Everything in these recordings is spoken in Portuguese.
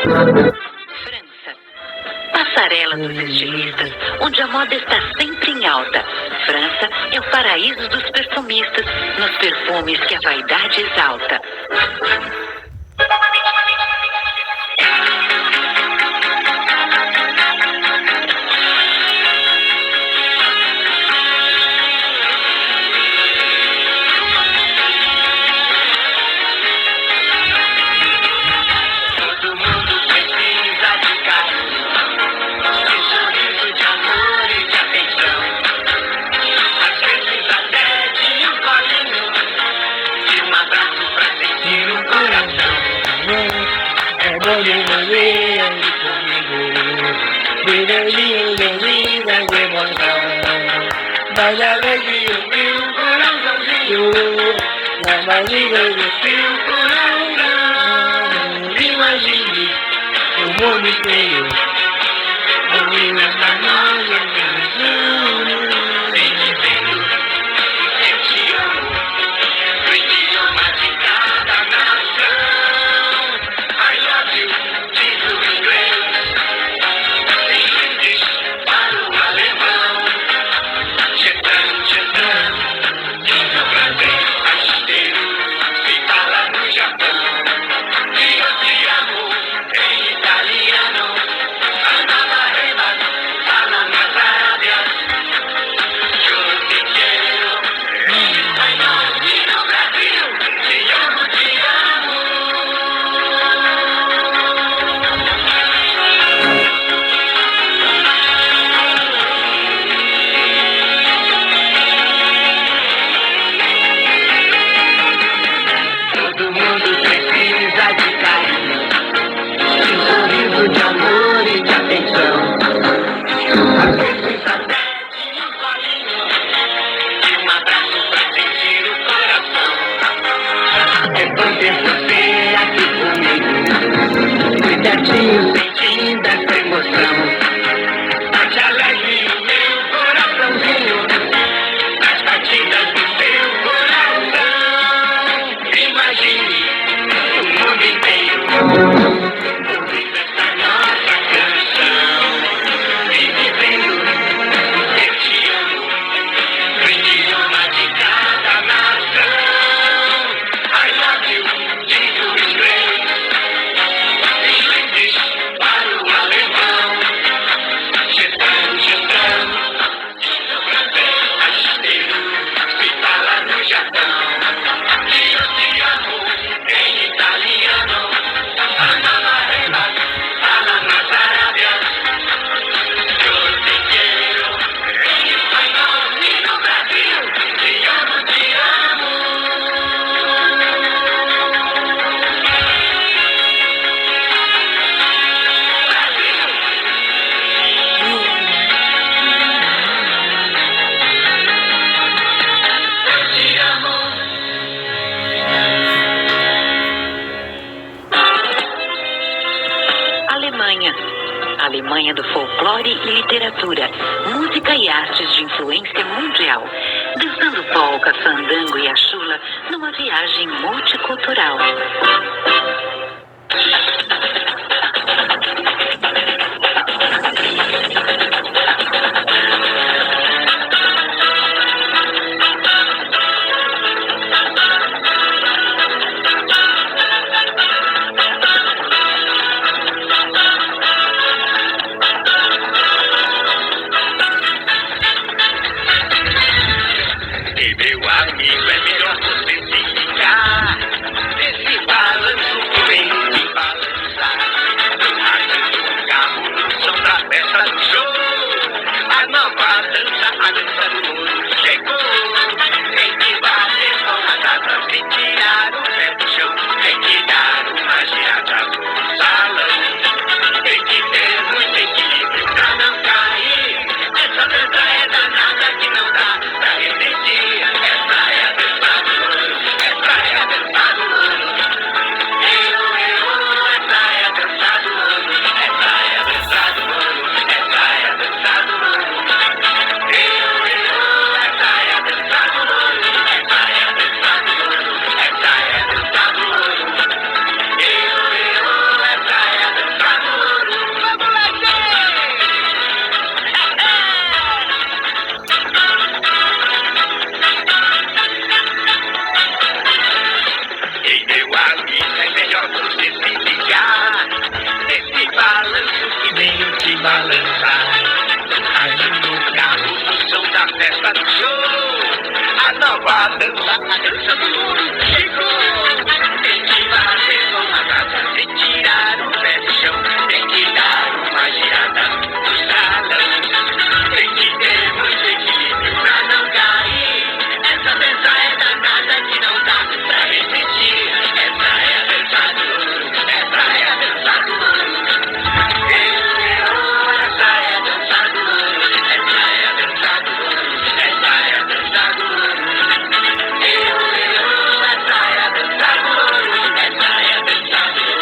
França. Passarela dos estilistas, onde a moda está sempre em alta. França é o paraíso dos perfumistas, nos perfumes que a vaidade exalta. Mas a alegria do meu coraçãozinho, na barriga do seu coração. Imagine o mundo inteiro, ouvindo essa nossa canção. Vem dizendo, eu te amo, no idioma de cada nação. I love you, diz o inglês, em inglês para o alemão. Diga prazer, rasteiro, se fala no Japão. E eu te amo em italiano. Amava rema, fala nas Arábias. Eu te quero em espanhol e no Brasil. Te amo, te amo. Todo mundo precisa de carinho, de um sorriso de amor e de atenção. Às vezes até de um colinho, de um abraço pra sentir o coração. É bom ter você aqui comigo, bem pertinho sentindo essa emoção. Bate alegre o meu coraçãozinho, nas batidas do seu coração. Imagine o mundo inteiro ouvindo essa nossa canção e dizendo eu te amo no idioma de cada nação. I love you, diz o inglês, em inglês para o alemão. Gestão, diz o francês, rasteiro, se fala no Japão. E eu te amo em italiano. Amava rema, fala nas Arábias. Eu te quero em espanhol e no Brasil. Te amo, te amo. Eu te amo. Alemanha. Alemanha do folclore e literatura, música e artes de influência mundial. Dançando polca, fandango e a chula numa viagem multicultural. E meu amigo, é melhor você ficar. Esse balanço que vem de balanço. a dança do ouro chegou. Tem que bater com a casa e tirar o pé do chão. Tem que dar uma girada no salão. Tem que ter muito equilíbrio pra não cair. Essa dança é danada que não dá pra resistir. Essa é a dança do ouro. Essa é a dança do ouro. Essa é a dança do ouro. Essa é a dança do ouro. Essa é a dança do ouro. Essa é a dança do ouro. Essa é a dança do ouro. Essa é a dança do ouro.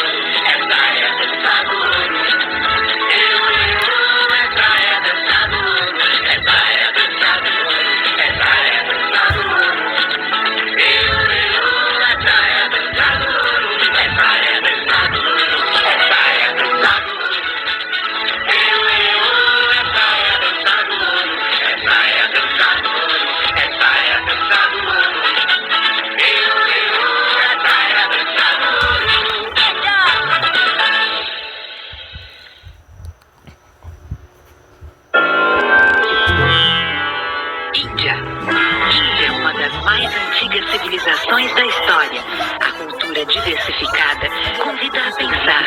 Essa é a dança do ouro. Essa é a dança do ouro. Essa é a dança do ouro. Essa é a dança do ouro. Essa é a dança do ouro. Essa é a dança do ouro. Essa é a dança do ouro. Essa é a dança do ouro. Essa é a dança do ouro. Essa é a dança do ouro. Índia. Índia é uma das mais antigas civilizações da história. A cultura diversificada convida a pensar.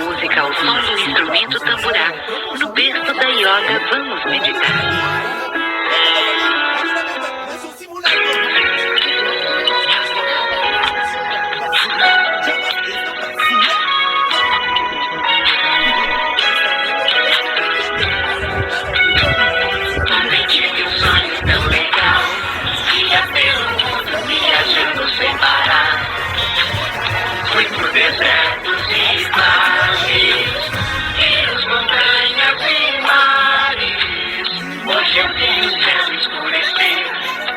Música ao som do instrumento tamborá. No berço da yoga, vamos meditar. Tive um sonho tão legal, ia pelo mundo viajando sem parar. Fui por desertos e mares, rios, montanhas e mares. Hoje eu vi o céu escurecer,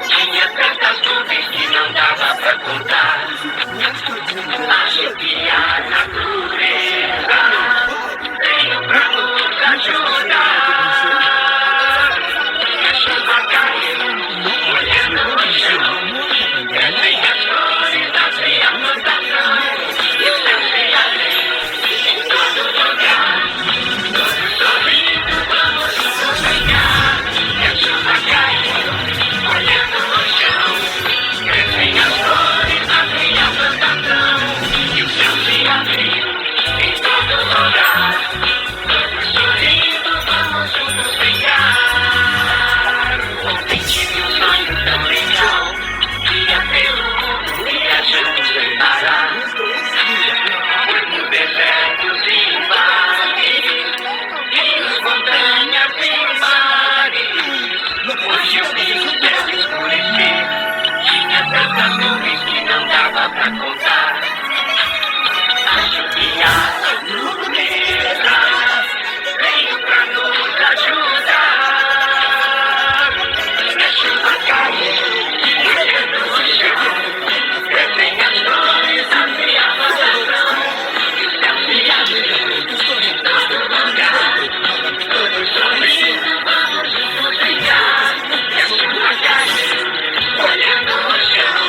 tinha tantas nuvens que não dava pra contar. Acho que a natureza veio pra nos ajudar. Olhando o chão, crescem as flores da minha plantação. E o céu se abre em todo lugar. Todos sorrindo, vamos juntos brincar. E a chuva caindo, olhando o chão, crescem as flores da minha plantação. E o céu se abriu em todo lugar. Todos sorrindo, vamos juntos brincar. Ontem tive um sonho tão legal, ia pelo mundo viajando sem parar. Fui por desertos e mares, rios, montanhas e mares. Hoje eu vi o céu escurecer, tinha tantas nuvens que não dava pra contar. Acho que a natureza veio pra nos ajudar. A chuva caiu, olhando o chão, crescem as flores da minha plantação. E o céu se abriu em todo lugar. Todos sorrindo, vamos juntos brincar. E a chuva caiu, olhando o chão,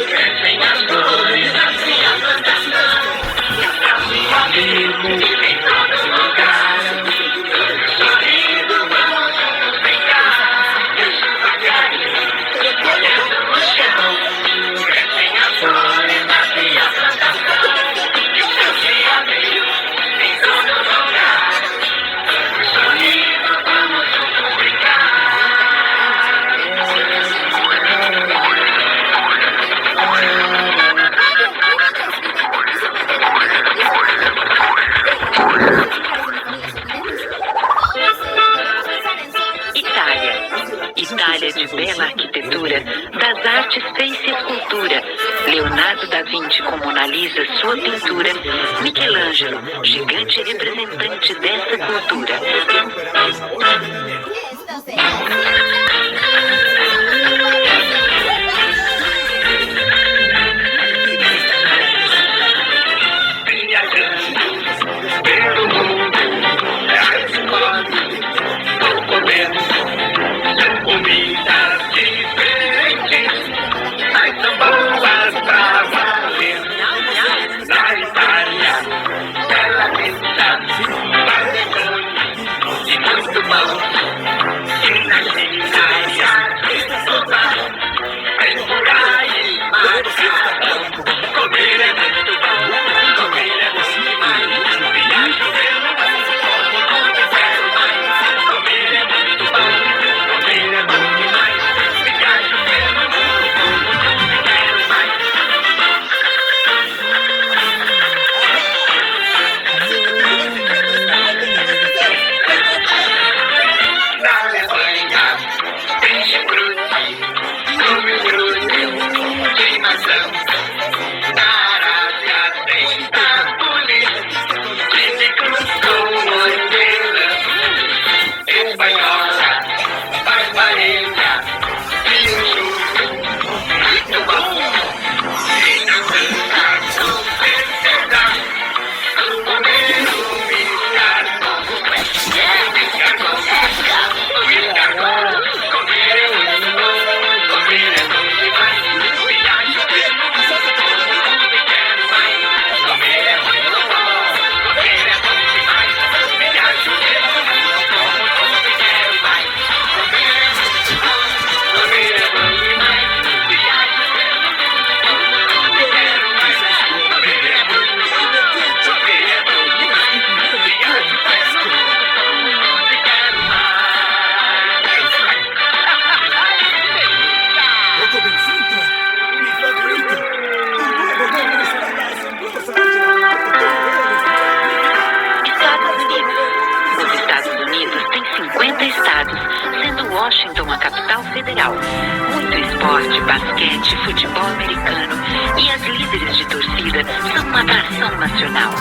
crescem as flores da minha plantação. E o céu se abriu em todo lugar. Todos sorrindo, vamos juntos brincar. E a chuva caiu, olhando o chão, crescem as flores da minha plantação. E o céu se abriu em todo lugar. Todos sorrindo, vamos juntos brincar. Itália. Itália de bela arquitetura, das artes fez-se escultura. Leonardo da Vinci com Mona Lisa, sua pintura. Michelangelo, gigante representante dessa cultura. Viajando pelo mundo, a escola, tô comendo, são comidas diferentes, mas são boas pra valer. Na Itália, bela pizza, panetone e muito bom. E na China, a sopa, Federal. Muito esporte, basquete, futebol americano e as líderes de torcida são uma atração nacional.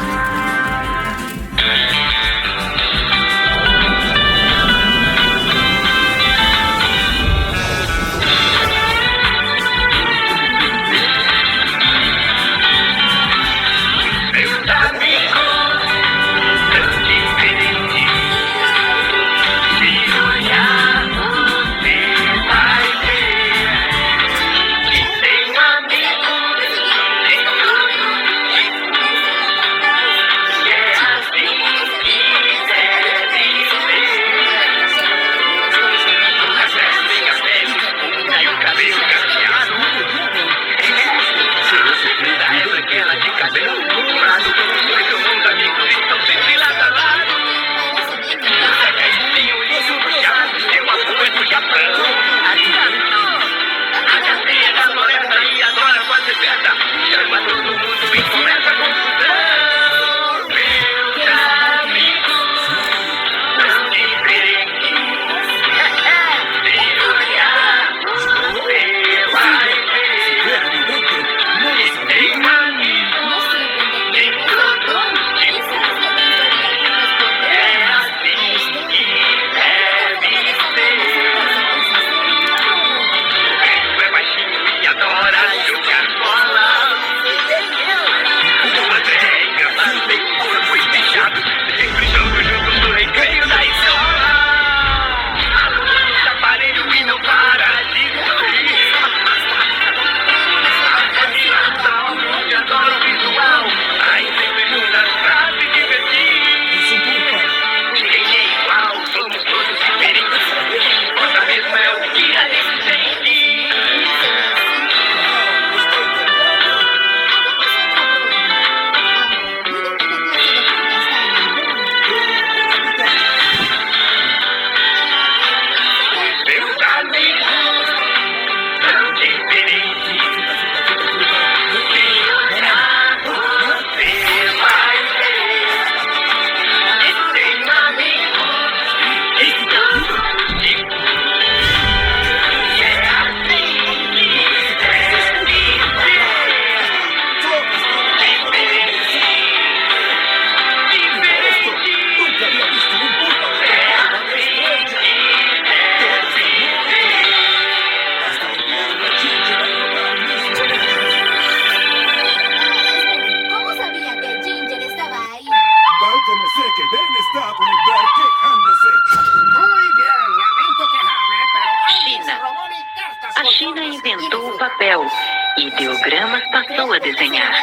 Ideogramas passou a desenhar,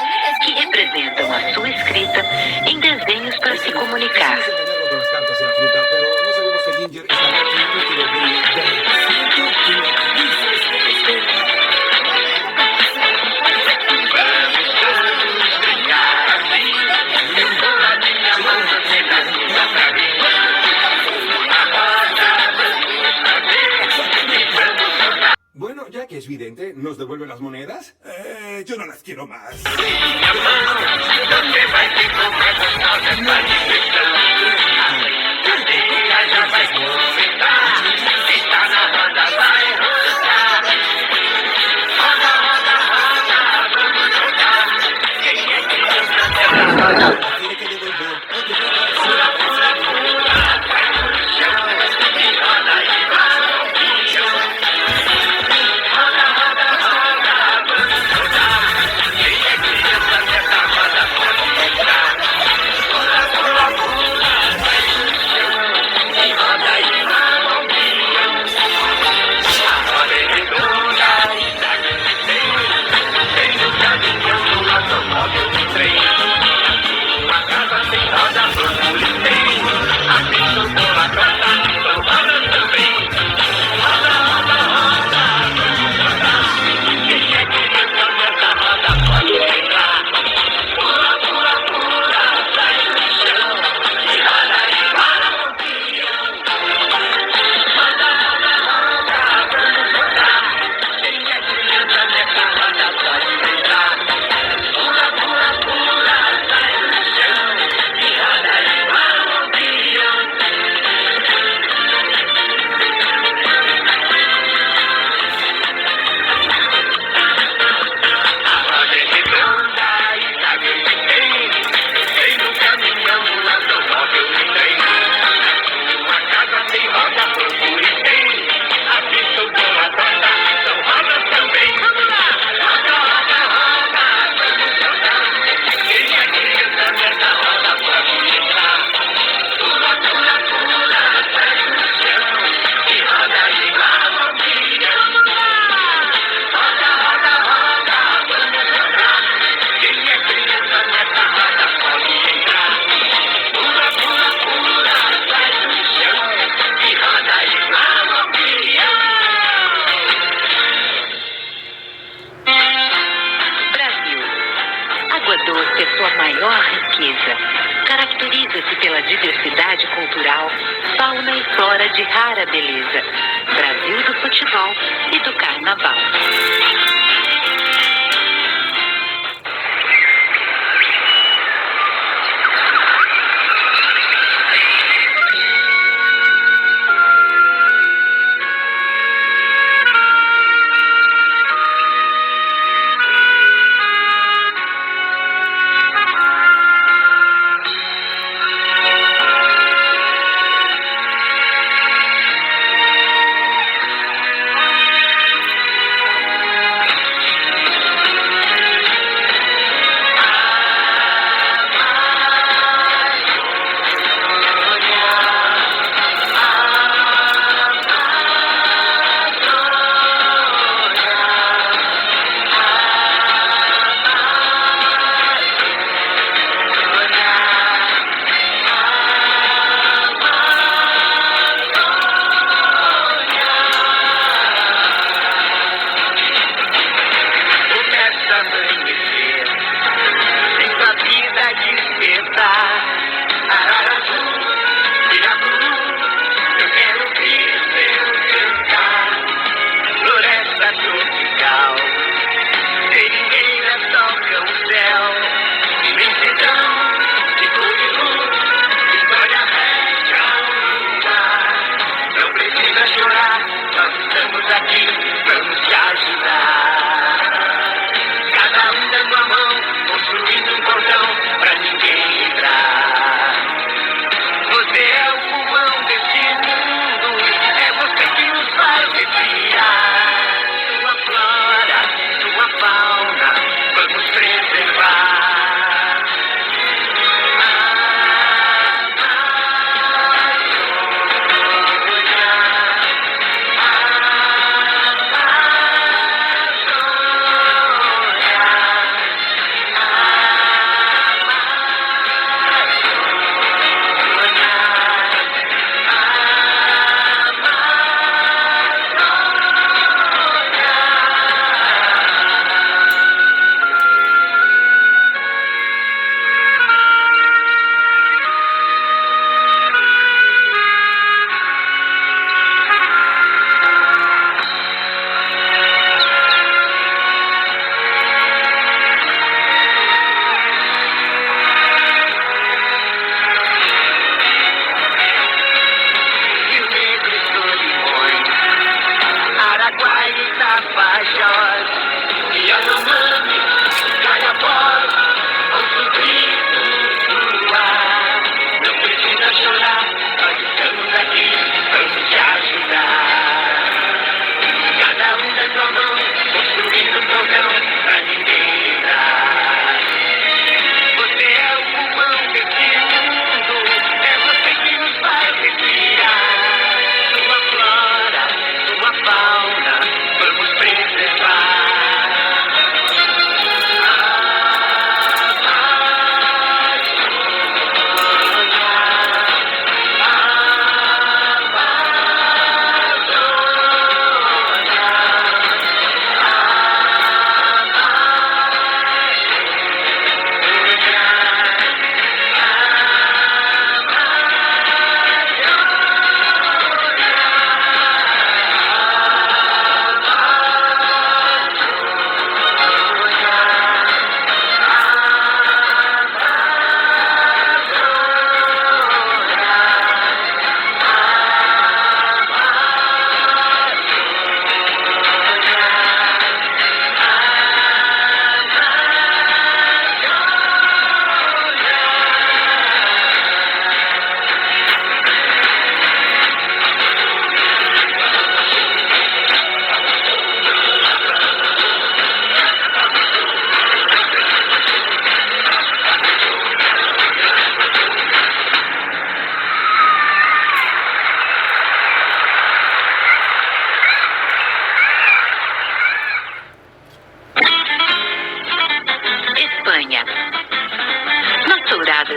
que representam a sua escrita em desenhos para se comunicar. Bueno, ya que es vidente, ¿nos devuelve las monedas? Yo no las quiero más. Tiene que devolver. pela diversidade cultural, fauna e flora de rara beleza. Brasil do futebol e do carnaval.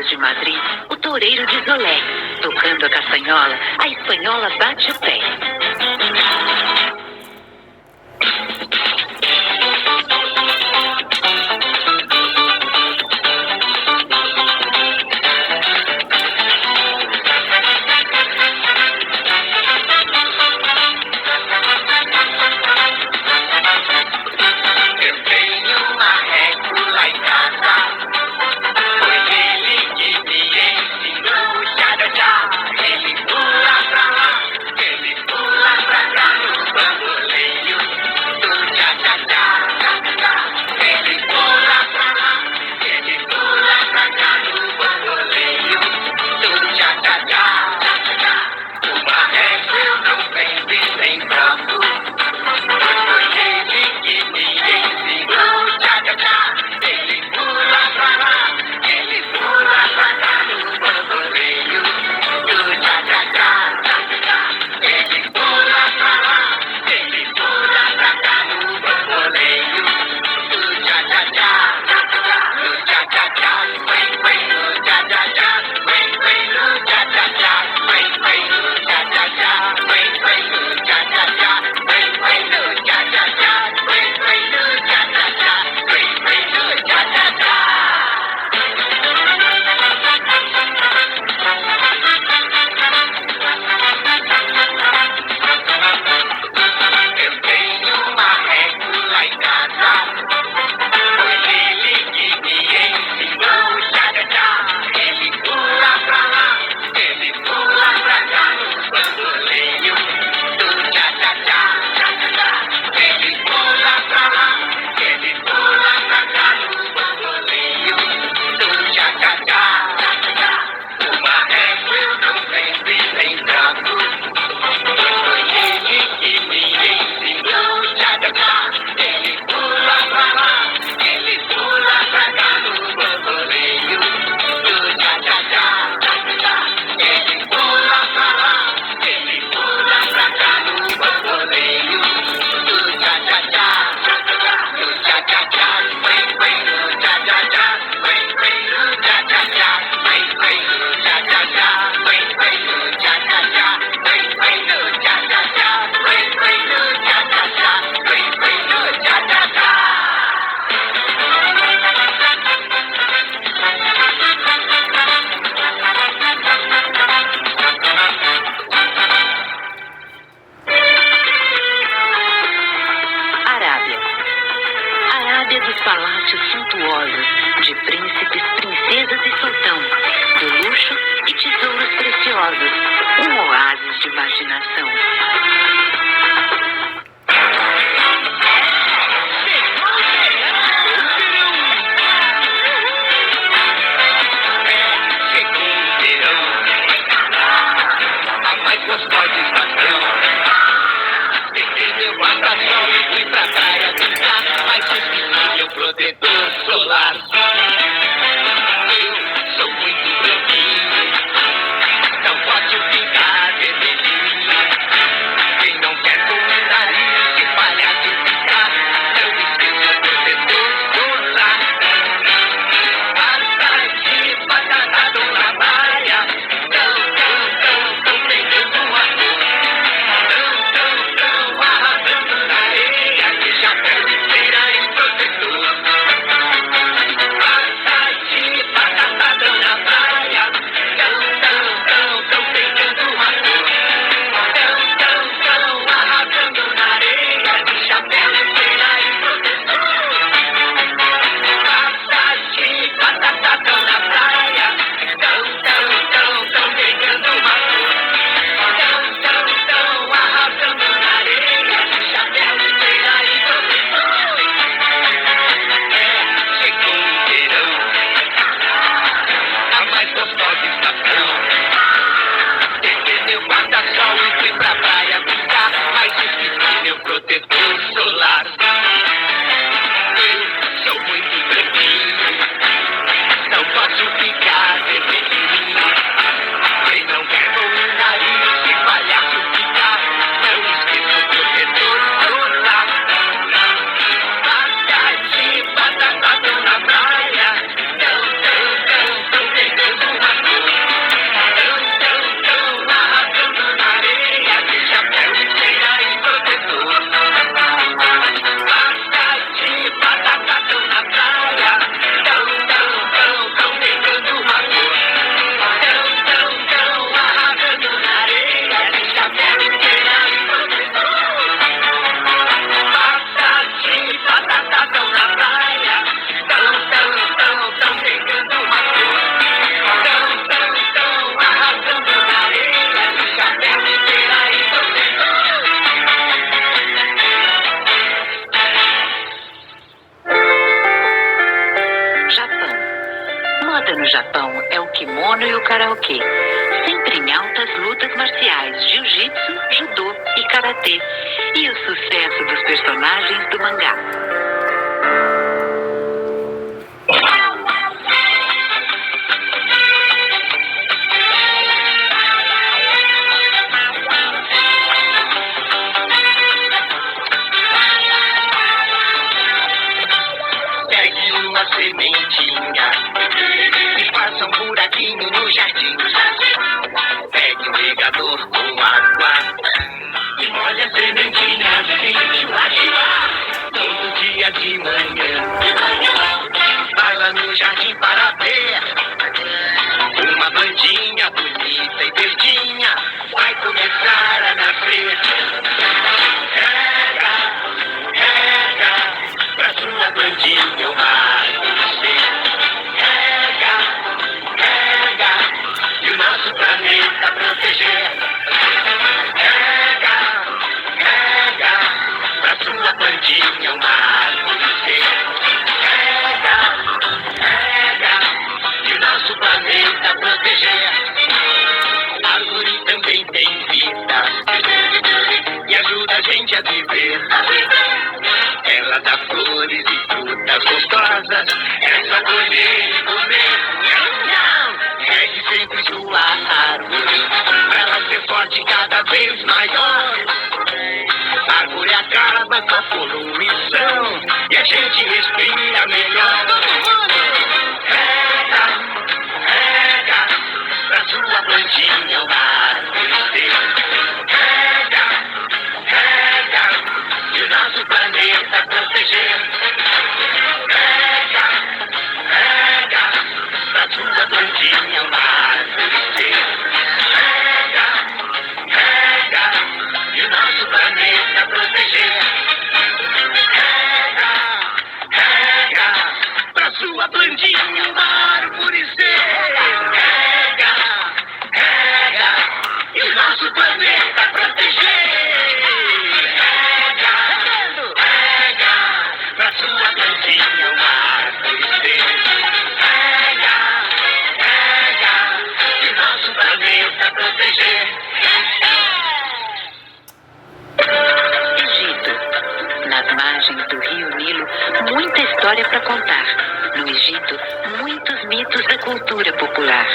de Madrid, o toureiro de Zolé. Tocando a castanhola, a espanhola bate o pé. fabulosos, um oásis de imaginação. Gostosa estação. Peguei meu guarda-sol e fui pra praia brincar, mas esqueci meu protetor solar. Eu sou muito branquinho, não posso ficar vermelhinho. Quem não quer com o nariz de palhaço ficar, não esqueça o protetor solar. Basta de batata na praia, tão pegando uma cor. Tão arrasando na areia, de chapéu de feira e protetor. Basta de batata na praia, tão pegando uma cor. Tão arrasando na areia, de chapéu de feira e protetor. Basta de batata na praia, tão pegando uma cor. Tão arrasando na areia, de chapéu de feira e protetor. Chegou o verão, a mais gostosa estação. Peguei meu guarda-sol e fui pra praia brincar, mas esqueci meu protetor solar. Eu sou muito branquinho, não posso ficar vermelhinho. Quem não quer com o nariz de palhaço ficar, não esqueça o protetor solar. Basta de batata na praia, tão pegando uma cor. Tão arrasando na areia, de chapéu de feira e protetor. Basta de batata na praia, tão pegando uma cor. Tão arrasando na areia, de chapéu de feira e protetor. Basta de batata na praia, tão pegando uma cor. Tão arrasando na areia, de chapéu de feira e protetor. Japão. Moda no Japão é o kimono e o karaokê, sempre em altas lutas marciais, jiu-jitsu, judô e karatê, e o sucesso dos personagens do mangá. Pegue uma sementinha e faça um buraquinho no jardim. Pegue um regador com água e molhe a sementinha assim, chua, chua, todo dia de manhã. Vai lá no jardim para ver uma plantinha bonita e verdinha vai começar a nascer. Rega, pra sua plantinha uma árvore. Rega, e o nosso planeta proteger. Rega, pra sua plantinha uma árvore. Rega, e o nosso planeta proteger. Árvore também tem vida e ajuda a gente a viver. Ela dá flores e frutas gostosas, é só colher e comer. Regue sempre sua árvore, pra ela ser forte cada vez maior. A árvore acaba com a poluição e a gente respira melhor. Rega, pra sua plantinha uma árvore. Rega, e o nosso planeta proteger. Rega, pra sua plantinha uma árvore. Rega, e o nosso planeta proteger. Rega, pra sua plantinha uma árvore ser. Rega, pra proteger. Egito. Nas margens do rio Nilo, muita história para contar. No Egito, muitos mitos da cultura popular.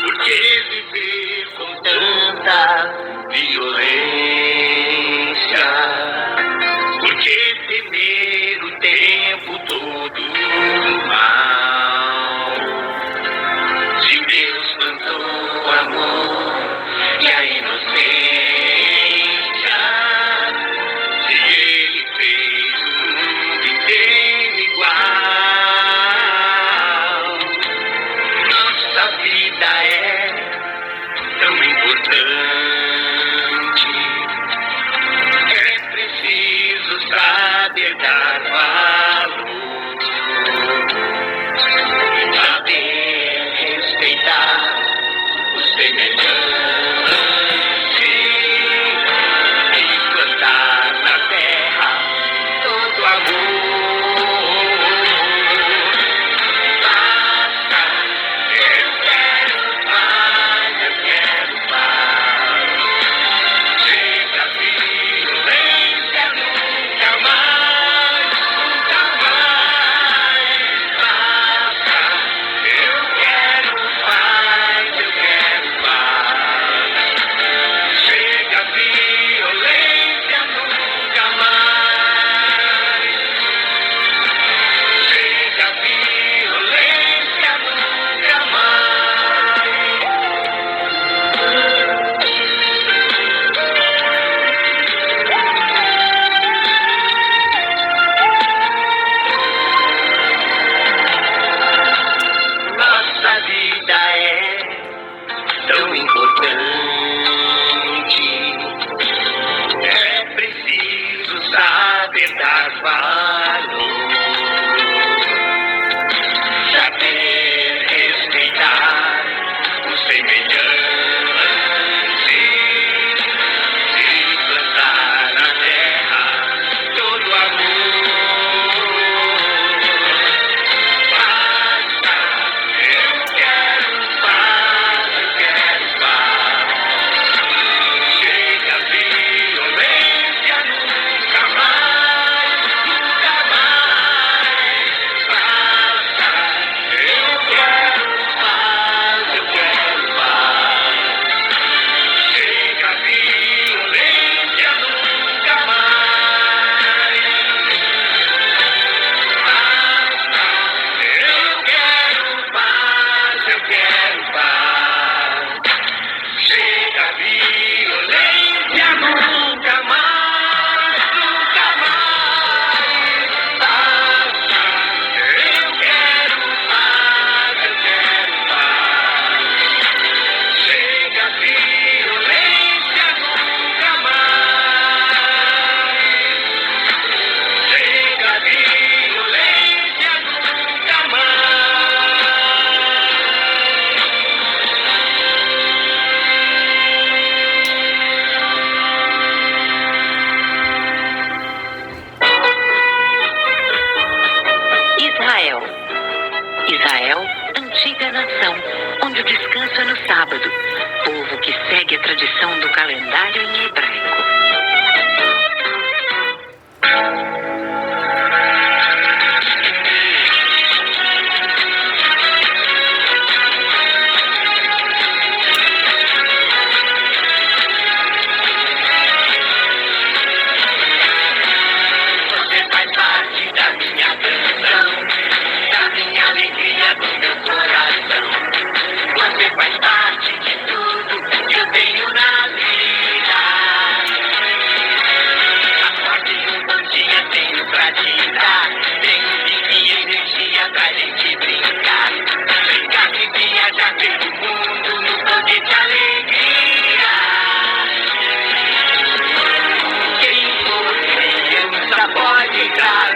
Por que viver com tanta violência? Por que temer o tempo todo o mal? Se Deus plantou o amor e a inocência, se Ele fez o mundo inteiro igual, nossa vida é tão importante. É preciso saber dar valor, saber respeitar o semelhante e plantar na terra todo amor. Basta, eu quero paz, eu quero paz. Chega a violência, nunca mais, nunca mais. Basta, eu quero paz, eu quero paz. Chega a violência, nunca mais. Chega a violência, nunca mais. Nossa vida é tão importante. É preciso saber dar valor, saber respeitar o semelhante e plantar na terra todo amor. Basta, eu quero paz, eu quero paz. Chega a violência, nunca mais, nunca mais. Basta, eu quero paz, eu quero paz. Chega a violência, nunca mais. Basta, eu quero paz, eu quero paz. Chega a violência, nunca mais, nunca mais. Basta, eu quero paz, eu quero paz. Chega a violência, nunca mais. Chega a violência, nunca mais. Israel. Israel, antiga nação, onde o descanso é no sábado. Povo que segue a tradição do calendário em hebraico. Você faz parte da minha canção, da minha alegria, do meu coração. Você faz parte de tudo que eu tenho na vida. A sorte e um bom dia tenho pra te dar. Tenho vida e energia pra gente brincar. Brincar de viajar pelo mundo no poder de alegria. Quem for criança pode entrar.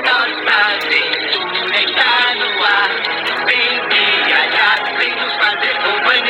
Nossa aventura está no ar. Vem viajar, vem nos fazer companhia.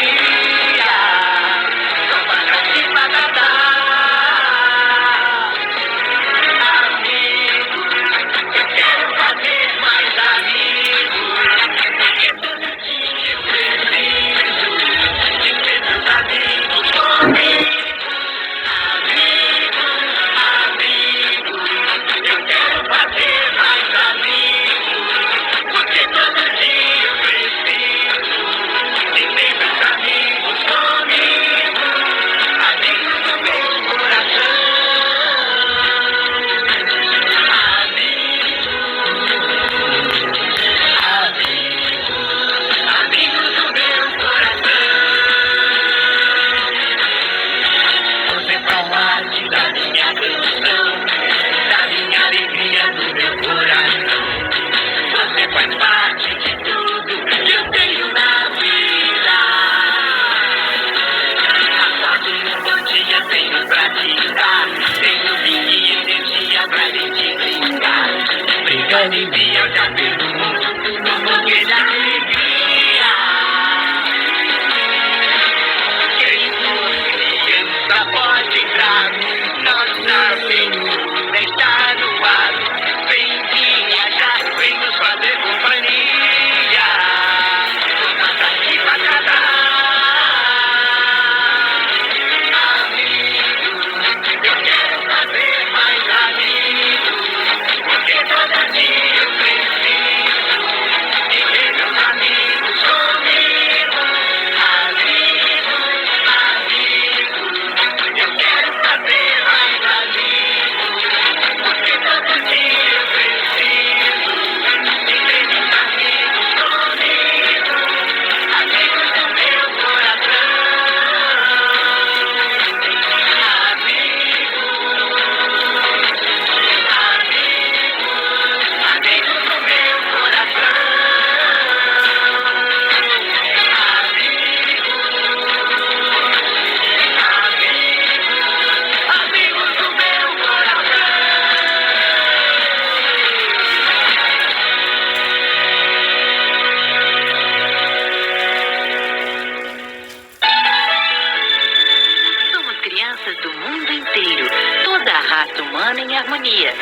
harmonia.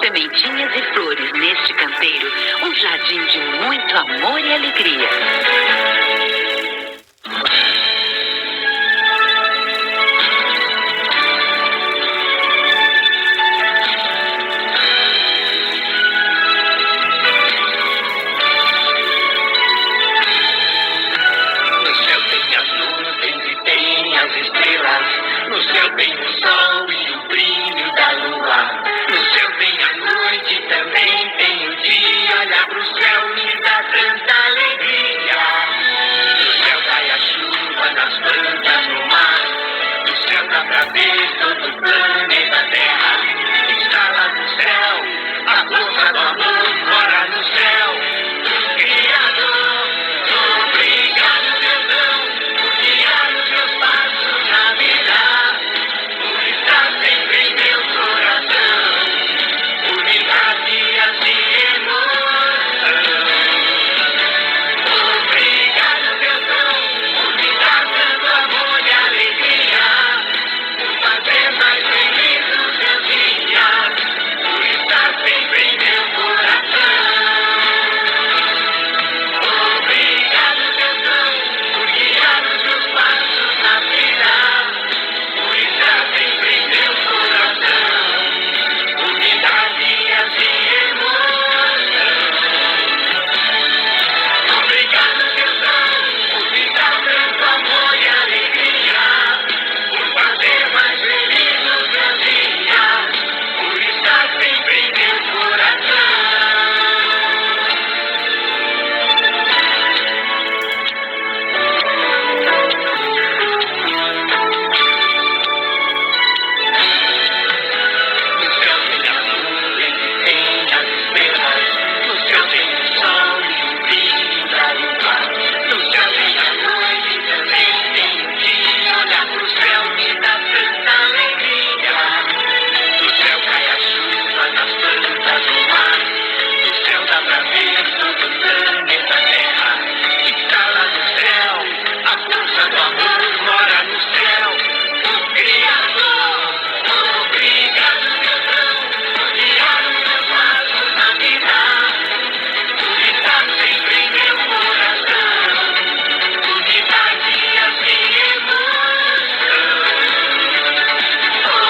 Sementinhas e flores neste canteiro, um jardim de muito amor e alegria. No céu tem as nuvens e tem as estrelas. No céu tem o sol e o brilho da lua. No céu tem a noite e também tem o dia. Olhar pro céu me dá tanta alegria. No céu cai a chuva nas plantas no mar. No céu dá pra ver todo o planeta Terra. Está lá no céu, a força do amor mora no céu. O Criador, obrigado, Deusão, por guiar os meus passos na vida, por estar sempre em meu coração, por me dar dias de emoção. Obrigado, Deusão, por me dar tanto amor e alegria, por fazer mais feliz os meus dias, por estar sempre em meu coração. Obrigado, Deusão, por guiar os meus passos na vida, por estar sempre em meu coração, por me dar dias de emoção. Obrigado, Deusão, por me dar tanto amor e alegria, por fazer mais feliz os meus dias, por estar sempre em meu coração. No céu tem as nuvens e tem as estrelas. No céu tem o sol e o brilho da lua. No céu tem a noite e também tem o dia. Olhar pro céu me dá tanta alegria. No céu cai a chuva nas plantas do mar. No céu dá pra ver todo o planeta Terra. Está lá no céu, a força do amor mora no céu. O Criador, obrigado, Deusão, por guiar os meus passos na vida, por estar sempre em meu coração, por me dar dias de emoção.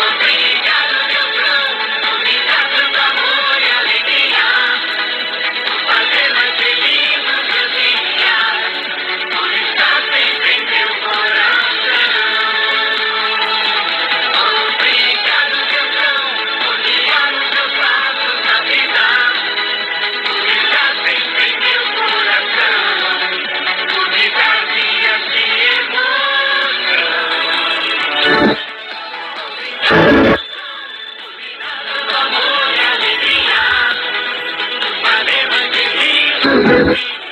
Obrigado, Deusão, por me dar tanto amor e alegria, por fazer mais feliz os meus dias, por estar sempre em meu coração. Obrigado, Deusão, por guiar os meus passos na vida, por estar sempre em meu coração, por me dar dias de emoção. Amor e alegria, por fazer mais feliz os meus dias.